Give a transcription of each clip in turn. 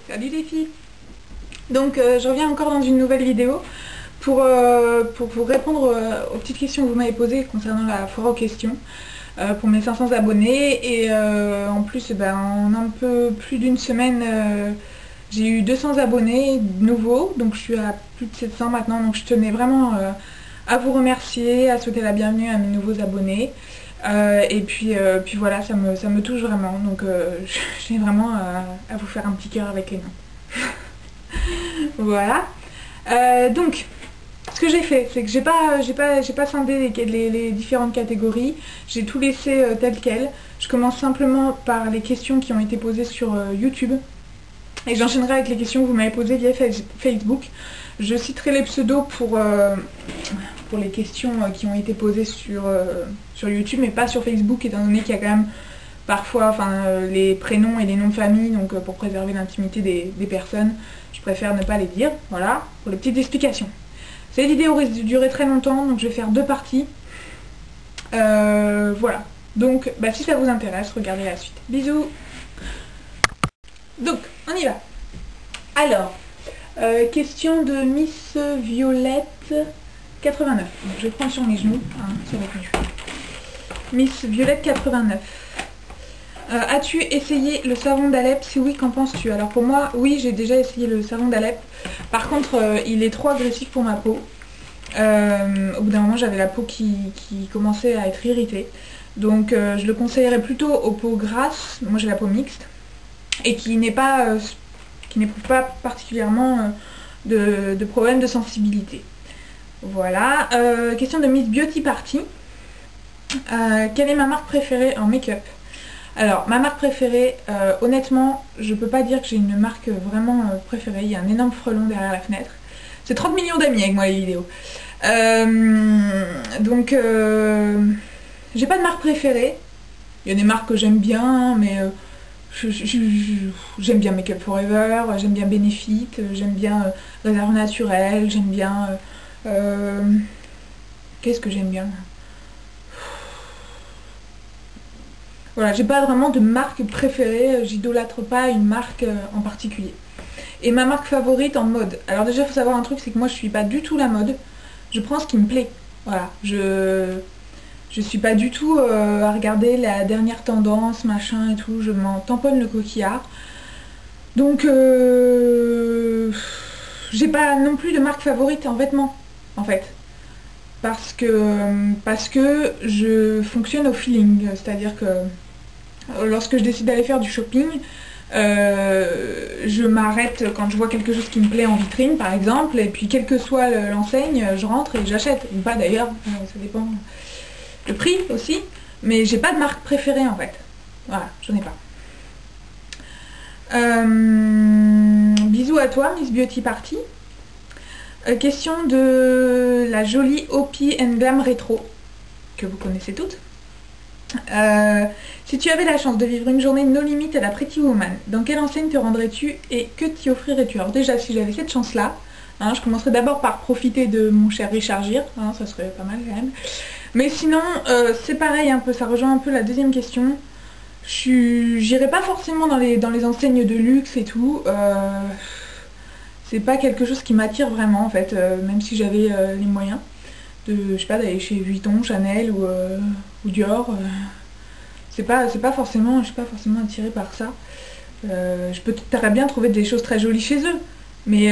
Salut les filles. Donc je reviens encore dans une nouvelle vidéo pour vous répondre aux petites questions que vous m'avez posées concernant la foire aux questions pour mes 500 abonnés. Et en plus, en un peu plus d'une semaine, j'ai eu 200 abonnés nouveaux, donc je suis à plus de 700 maintenant. Donc je tenais vraiment à vous remercier, à souhaiter la bienvenue à mes nouveaux abonnés. Puis voilà, ça me touche vraiment, donc j'ai vraiment à vous faire un petit cœur avec les mains. Voilà. Donc, ce que j'ai fait, c'est que j'ai pas scindé les différentes catégories, j'ai tout laissé tel quel. Je commence simplement par les questions qui ont été posées sur YouTube, et j'enchaînerai avec les questions que vous m'avez posées via Facebook. Je citerai les pseudos pour les questions qui ont été posées sur YouTube, mais pas sur Facebook, étant donné qu'il y a quand même parfois les prénoms et les noms de famille, donc pour préserver l'intimité des personnes, je préfère ne pas les dire. Voilà, pour les petites explications. Cette vidéo risque de durer très longtemps, donc je vais faire deux parties. Voilà, donc si ça vous intéresse, regardez la suite. Bisous. Donc, on y va. Alors, question de Miss Violette 89. Donc, je vais prendre sur mes genoux, ça va être mieux. Miss Violette 89. As-tu essayé le savon d'Alep? Si oui, qu'en penses-tu? Alors pour moi, oui, j'ai déjà essayé le savon d'Alep. Par contre, il est trop agressif pour ma peau. Au bout d'un moment, j'avais la peau qui commençait à être irritée. Donc je le conseillerais plutôt aux peaux grasses. Moi j'ai la peau mixte. Et qui n'éprouve pas particulièrement de problème de sensibilité. Voilà. Question de Miss Beauty Party. Quelle est ma marque préférée en make-up? Alors, ma marque préférée, honnêtement, je peux pas dire que j'ai une marque vraiment préférée. Il y a un énorme frelon derrière la fenêtre. C'est 30 millions d'amis avec moi les vidéos. Donc, j'ai pas de marque préférée. Il y a des marques que j'aime bien, mais j'aime bien Make Up For Ever, j'aime bien Benefit, j'aime bien Réserve Naturelle, j'aime bien... qu'est-ce que j'aime bien? Voilà, j'ai pas vraiment de marque préférée, j'idolâtre pas une marque en particulier. Et ma marque favorite en mode. Alors déjà, il faut savoir un truc, c'est que moi je suis pas du tout la mode. Je prends ce qui me plaît. Voilà, je suis pas du tout à regarder la dernière tendance, machin et tout, je m'en tamponne le coquillard. Donc j'ai pas non plus de marque favorite en vêtements, en fait. Parce que je fonctionne au feeling, c'est-à-dire que lorsque je décide d'aller faire du shopping, je m'arrête quand je vois quelque chose qui me plaît en vitrine par exemple, et puis quelle que soit l'enseigne, je rentre et j'achète, ou pas d'ailleurs, ça dépend le prix aussi, mais j'ai pas de marque préférée en fait, voilà, j'en ai pas. Bisous à toi Miss Beauty Party. Question de la jolie Opie Glam Rétro, que vous connaissez toutes. Si tu avais la chance de vivre une journée no limite à la Pretty Woman, dans quelle enseigne te rendrais-tu et que t'y offrirais-tu? Alors déjà, si j'avais cette chance-là, je commencerais d'abord par profiter de mon cher Richard Gere, ça serait pas mal quand même. Mais sinon, c'est pareil un peu, ça rejoint un peu la deuxième question. J'irais pas forcément dans les enseignes de luxe et tout. C'est pas quelque chose qui m'attire vraiment en fait, même si j'avais les moyens de, je sais pas, d'aller chez Vuitton, Chanel ou Dior. Je suis pas forcément attirée par ça. Je peux très bien trouver des choses très jolies chez eux, mais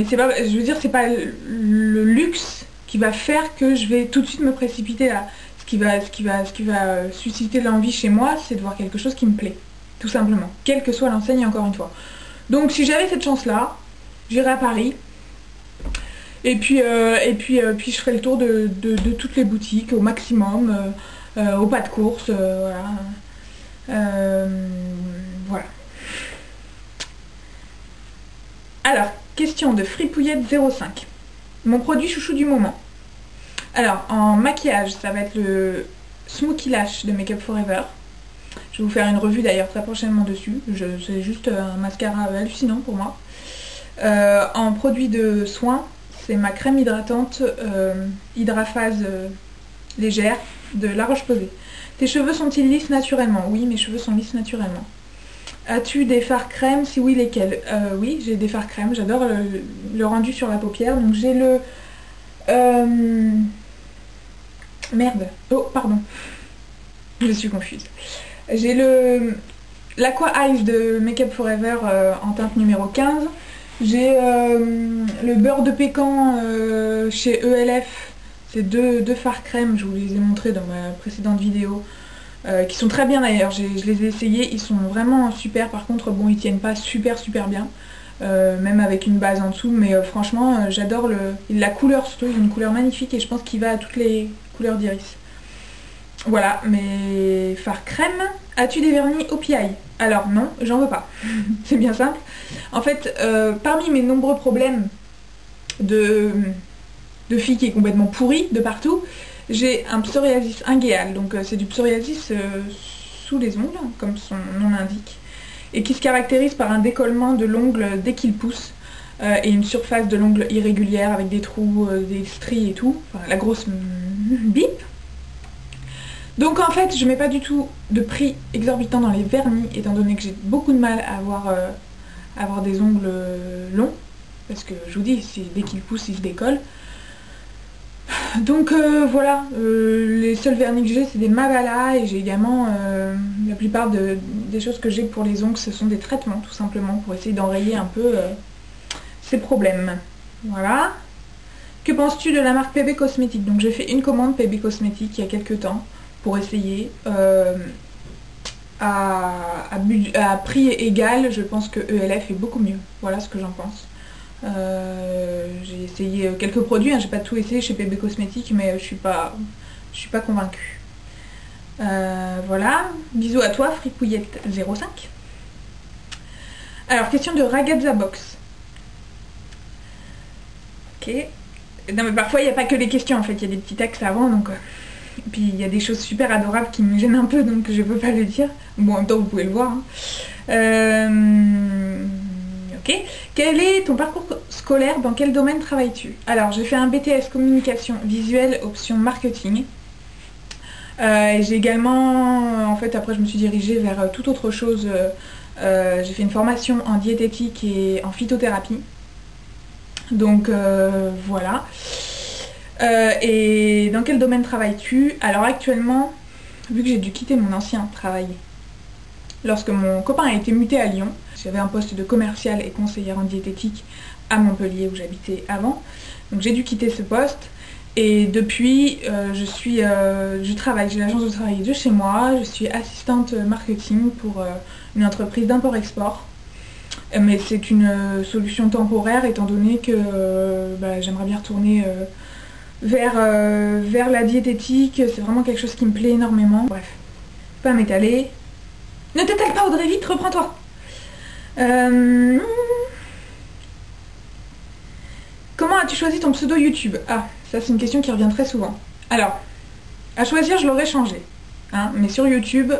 c'est pas, je veux dire, c'est pas le luxe qui va faire que je vais tout de suite me précipiter là. Ce qui va susciter l'envie chez moi, c'est de voir quelque chose qui me plaît, tout simplement, quelle que soit l'enseigne encore une fois. Donc si j'avais cette chance là, j'irai à Paris et puis je ferai le tour de toutes les boutiques au maximum, au pas de course, voilà. Alors, question de Fripouillette 05. Mon produit chouchou du moment. Alors, en maquillage, ça va être le Smoky Lash de Make Up For Ever. Je vais vous faire une revue d'ailleurs très prochainement dessus. C'est juste un mascara hallucinant pour moi. En produit de soins, c'est ma crème hydratante Hydraphase légère de La Roche-Posay. Tes cheveux sont-ils lisses naturellement? Oui, mes cheveux sont lisses naturellement. As-tu des fards crème? Si oui, lesquels? Oui, j'ai des fards crème, j'adore le rendu sur la paupière. Donc j'ai le... Merde. Oh, pardon. Je suis confuse. J'ai l'Aqua Eyes de Make Up Forever en teinte numéro 15. J'ai le beurre de pécan chez ELF. C'est deux fards crème, je vous les ai montrés dans ma précédente vidéo. Qui sont très bien d'ailleurs, je les ai essayés, ils sont vraiment super. Par contre, bon, ils tiennent pas super bien. Même avec une base en dessous, mais franchement j'adore la couleur, surtout ils ont une couleur magnifique et je pense qu'il va à toutes les couleurs d'iris. Voilà, mes fards crème. As-tu des vernis au PI? Alors non, j'en veux pas. C'est bien simple. En fait, parmi mes nombreux problèmes de fille qui est complètement pourrie de partout, j'ai un psoriasis ingéal. Donc c'est du psoriasis sous les ongles, comme son nom l'indique, et qui se caractérise par un décollement de l'ongle dès qu'il pousse, et une surface de l'ongle irrégulière avec des trous, des stries et tout, enfin, la grosse bip. Donc en fait je mets pas du tout de prix exorbitant dans les vernis, étant donné que j'ai beaucoup de mal à avoir des ongles longs, parce que je vous dis, dès qu'ils poussent ils se décollent. Donc voilà, les seuls vernis que j'ai c'est des Mavala, et j'ai également la plupart des choses que j'ai pour les ongles, ce sont des traitements tout simplement pour essayer d'enrayer un peu ces problèmes. Voilà. Que penses-tu de la marque PB Cosmétiques? Donc j'ai fait une commande PB Cosmétiques il y a quelques temps pour essayer. À prix égal, je pense que ELF est beaucoup mieux. Voilà ce que j'en pense. J'ai essayé quelques produits, hein, j'ai pas tout essayé chez PB Cosmétiques, mais je suis pas convaincue. Voilà, bisous à toi, Fripouillette05. Alors, question de Ragazza Box. Ok. Non mais parfois il n'y a pas que les questions en fait, il y a des petits textes avant, donc... Et puis il y a des choses super adorables qui me gênent un peu, donc je peux pas le dire. Bon, en même temps vous pouvez le voir. Hein. Ok. Quel est ton parcours scolaire? Dans quel domaine travailles-tu? Alors j'ai fait un BTS communication visuelle option marketing. J'ai également, en fait après je me suis dirigée vers toute autre chose. J'ai fait une formation en diététique et en phytothérapie. Donc voilà. Et dans quel domaine travailles-tu? Alors actuellement, vu que j'ai dû quitter mon ancien travail, lorsque mon copain a été muté à Lyon, j'avais un poste de commercial et conseillère en diététique à Montpellier où j'habitais avant. Donc j'ai dû quitter ce poste. Et depuis, je travaille, j'ai la chance de travailler de chez moi. Je suis assistante marketing pour une entreprise d'import-export. Mais c'est une solution temporaire étant donné que j'aimerais bien retourner vers la diététique. C'est vraiment quelque chose qui me plaît énormément. Bref, pas m'étaler. Ne t'étale pas Audrey, vite, reprends-toi. Comment as-tu choisi ton pseudo YouTube? Ah, ça c'est une question qui revient très souvent. Alors, à choisir je l'aurais changé. Hein, mais sur YouTube,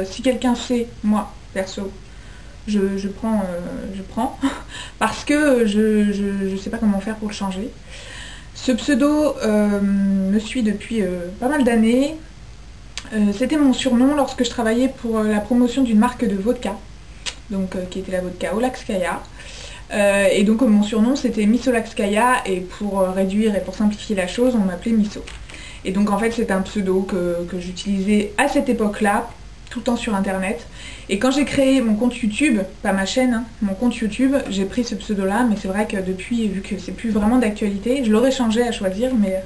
si quelqu'un sait, moi, perso, je prends. Parce que je sais pas comment faire pour le changer. Ce pseudo me suit depuis pas mal d'années. C'était mon surnom lorsque je travaillais pour la promotion d'une marque de vodka, donc qui était la vodka Olakskaya. Et donc mon surnom c'était Miss Olakskaya, et pour réduire et pour simplifier la chose, on m'appelait Misso. Et donc en fait c'est un pseudo que j'utilisais à cette époque-là, tout le temps sur internet. Et quand j'ai créé mon compte YouTube, pas ma chaîne, hein, mon compte YouTube, j'ai pris ce pseudo-là, mais c'est vrai que depuis, vu que c'est plus vraiment d'actualité, je l'aurais changé à choisir, mais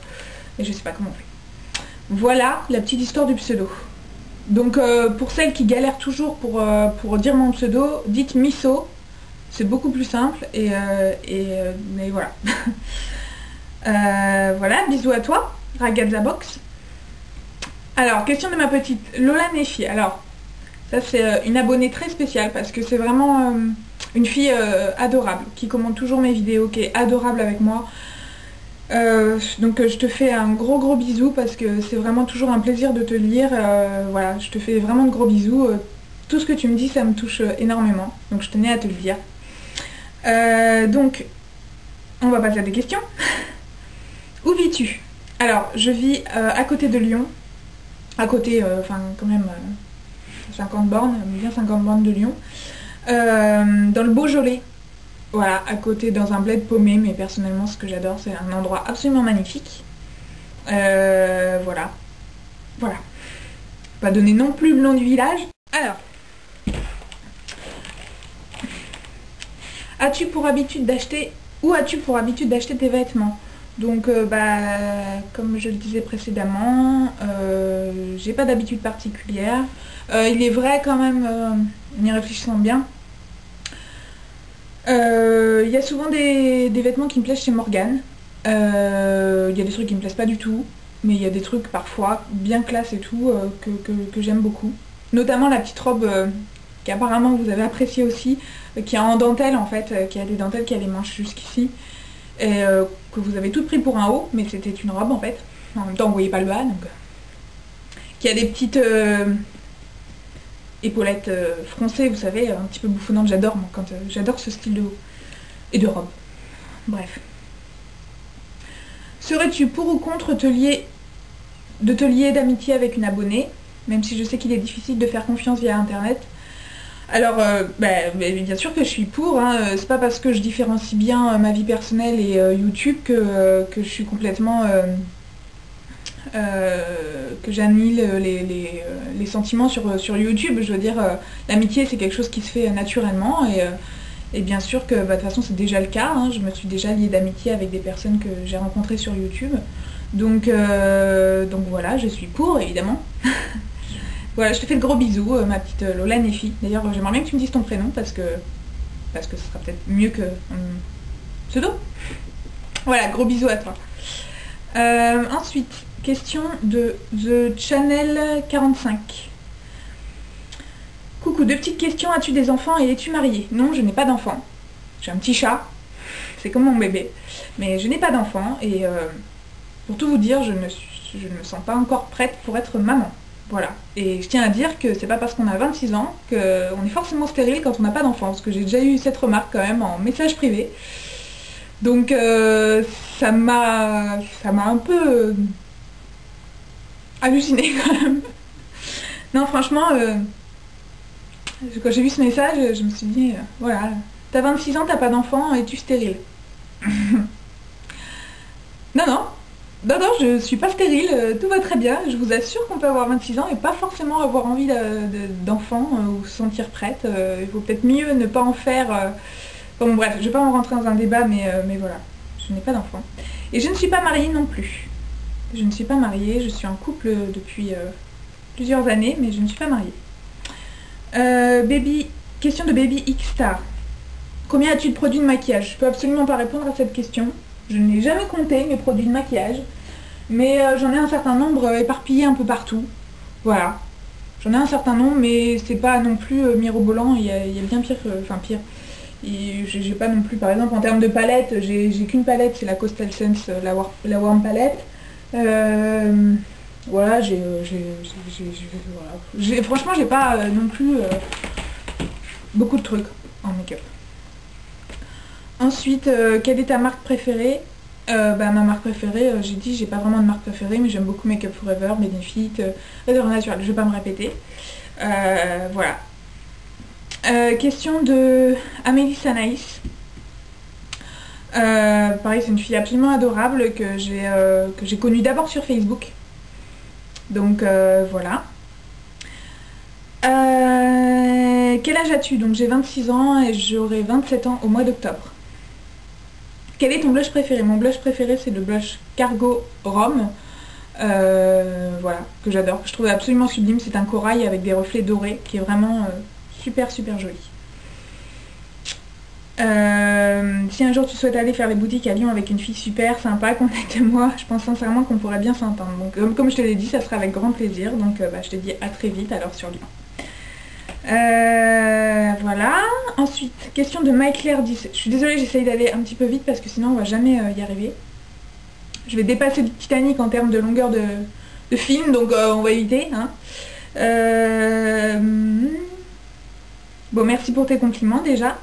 je sais pas comment on fait. Voilà la petite histoire du pseudo. Donc pour celles qui galèrent toujours pour dire mon pseudo, dites Misso, c'est beaucoup plus simple, mais voilà. Voilà, bisous à toi, Ragazza Box. Alors, question de ma petite Lola Nefi. Alors, ça c'est une abonnée très spéciale parce que c'est vraiment une fille adorable qui commente toujours mes vidéos, qui est adorable avec moi. Donc je te fais un gros bisou parce que c'est vraiment toujours un plaisir de te lire. Voilà, je te fais vraiment de gros bisous. Tout ce que tu me dis, ça me touche énormément. Donc je tenais à te le dire. Donc, on va passer à des questions. Où vis-tu? Alors, je vis à côté de Lyon. À côté, enfin quand même 50 bornes, bien 50 bornes de Lyon. dans le Beaujolais. Voilà, à côté dans un bled paumé, mais personnellement ce que j'adore, c'est un endroit absolument magnifique. Voilà. Voilà. Pas donner non plus le nom du village. Alors. As-tu pour habitude d'acheter tes vêtements? Donc comme je le disais précédemment, j'ai pas d'habitude particulière. Il est vrai quand même, en y réfléchissant bien, il y a souvent des vêtements qui me plaisent chez Morgane. Il y a des trucs qui me plaisent pas du tout, mais il y a des trucs parfois bien classe et tout que j'aime beaucoup. Notamment la petite robe qu'apparemment vous avez appréciée aussi, qui est en dentelle en fait, qui a des dentelles qui a les manches jusqu'ici, et que vous avez toutes pris pour un haut, mais c'était une robe en fait. En même temps vous voyez pas le bas, donc qui a des petites épaulettes froncées, vous savez, un petit peu bouffonnantes. J'adore moi quand j'adore ce style de haut et de robe. Bref. Serais-tu pour ou contre te lier d'amitié avec une abonnée, même si je sais qu'il est difficile de faire confiance via internet? Alors, bien sûr que je suis pour, hein. C'est pas parce que je différencie bien ma vie personnelle et YouTube que je suis complètement... que j'annule les sentiments sur YouTube. Je veux dire, l'amitié c'est quelque chose qui se fait naturellement et bien sûr que de toute façon c'est déjà le cas, hein. Je me suis déjà liée d'amitié avec des personnes que j'ai rencontrées sur YouTube. Donc voilà, je suis pour évidemment. Voilà, je te fais de gros bisous, ma petite Lola Nefi. D'ailleurs, j'aimerais bien que tu me dises ton prénom parce que ce sera peut-être mieux que pseudo. Voilà, gros bisous à toi. Ensuite, question de The Channel 45. Coucou, deux petites questions. As-tu des enfants et es-tu mariée? Non, je n'ai pas d'enfant. J'ai un petit chat, c'est comme mon bébé. Mais je n'ai pas d'enfant et pour tout vous dire, je ne me sens pas encore prête pour être maman. Voilà. Et je tiens à dire que c'est pas parce qu'on a 26 ans qu'on est forcément stérile quand on n'a pas d'enfant. Parce que j'ai déjà eu cette remarque quand même en message privé. Donc ça m'a un peu halluciné quand même. Non, franchement, quand j'ai vu ce message, je me suis dit, voilà, t'as 26 ans, t'as pas d'enfant, es-tu stérile? Non, je suis pas stérile, tout va très bien. Je vous assure qu'on peut avoir 26 ans et pas forcément avoir envie d'enfant ou se sentir prête. Il vaut peut-être mieux ne pas en faire. Bon bref, je vais pas en rentrer dans un débat, mais voilà, je n'ai pas d'enfant. Et je ne suis pas mariée non plus. Je ne suis pas mariée, je suis en couple depuis plusieurs années, mais je ne suis pas mariée. Question de Baby X-Star. Combien as-tu de produits de maquillage? Je peux absolument pas répondre à cette question. Je n'ai jamais compté mes produits de maquillage, mais j'en ai un certain nombre éparpillés un peu partout. Voilà. J'en ai un certain nombre, mais c'est pas non plus mirobolant, il y a bien pire, enfin pire. J'ai pas non plus, par exemple en termes de palette, j'ai qu'une palette, c'est la Coastal Sense, la Warm Palette. Voilà, franchement j'ai pas non plus beaucoup de trucs en make-up. Ensuite, quelle est ta marque préférée? Ma marque préférée, j'ai dit, j'ai pas vraiment de marque préférée, mais j'aime beaucoup Make Up Forever, Benefit, Réserve Naturelle, je vais pas me répéter. Voilà. Question de Amélie Sanaïs. Pareil, c'est une fille absolument adorable que j'ai connue d'abord sur Facebook. Donc voilà. Quel âge as-tu? Donc j'ai 26 ans et j'aurai 27 ans au mois d'octobre. Quel est ton blush préféré? Mon blush préféré c'est le blush Cargo Rhum. Voilà, que j'adore, que je trouve absolument sublime. C'est un corail avec des reflets dorés qui est vraiment super joli. Si un jour tu souhaites aller faire les boutiques à Lyon avec une fille super sympa, contacte-moi. Je pense sincèrement qu'on pourrait bien s'entendre. Donc comme je te l'ai dit, ça sera avec grand plaisir. Donc je te dis à très vite alors sur Lyon. Voilà. Ensuite, question de MyClaire 10. Je suis désolée, j'essaye d'aller un petit peu vite parce que sinon on va jamais y arriver. Je vais dépasser le Titanic en termes de longueur de film, donc on va éviter. Hein. Bon, merci pour tes compliments déjà.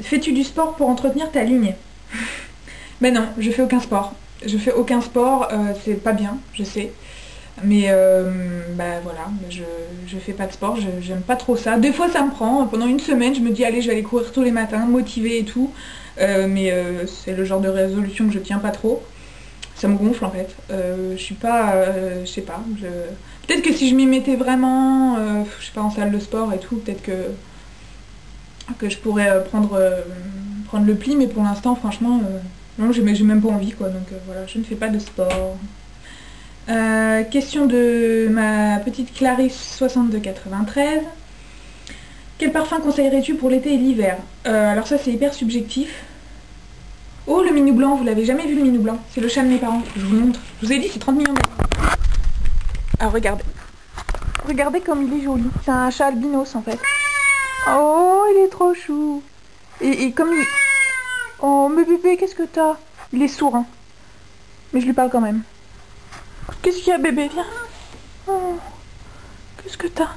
Fais-tu du sport pour entretenir ta ligne? Ben non, je fais aucun sport. Je fais aucun sport, c'est pas bien, je sais. Mais bah voilà, je fais pas de sport, j'aime pas trop ça. Des fois ça me prend, pendant une semaine je me dis allez je vais aller courir tous les matins, motivée et tout. Mais c'est le genre de résolution que je tiens pas trop. Ça me gonfle en fait. Je suis pas, je sais pas. Peut-être que si je m'y mettais vraiment, je sais pas, en salle de sport et tout, peut-être que je pourrais prendre le pli, mais pour l'instant franchement, non, j'ai même pas envie quoi. Donc voilà, je ne fais pas de sport. Question de ma petite Clarisse 6293. Quel parfum conseillerais-tu pour l'été et l'hiver? Alors ça c'est hyper subjectif. Oh le minou blanc, vous l'avez jamais vu le minou blanc? C'est le chat de mes parents, je vous montre. Je vous ai dit c'est 30 millions d'euros. Ah regardez. Regardez comme il est joli. C'est un chat albinos en fait. Oh il est trop chou. Et comme il... Oh mais bébé qu'est-ce que t'as? Il est sourd hein. Mais je lui parle quand même. Qu'est-ce qu'il y a bébé? Viens. Oh, qu'est-ce que t'as?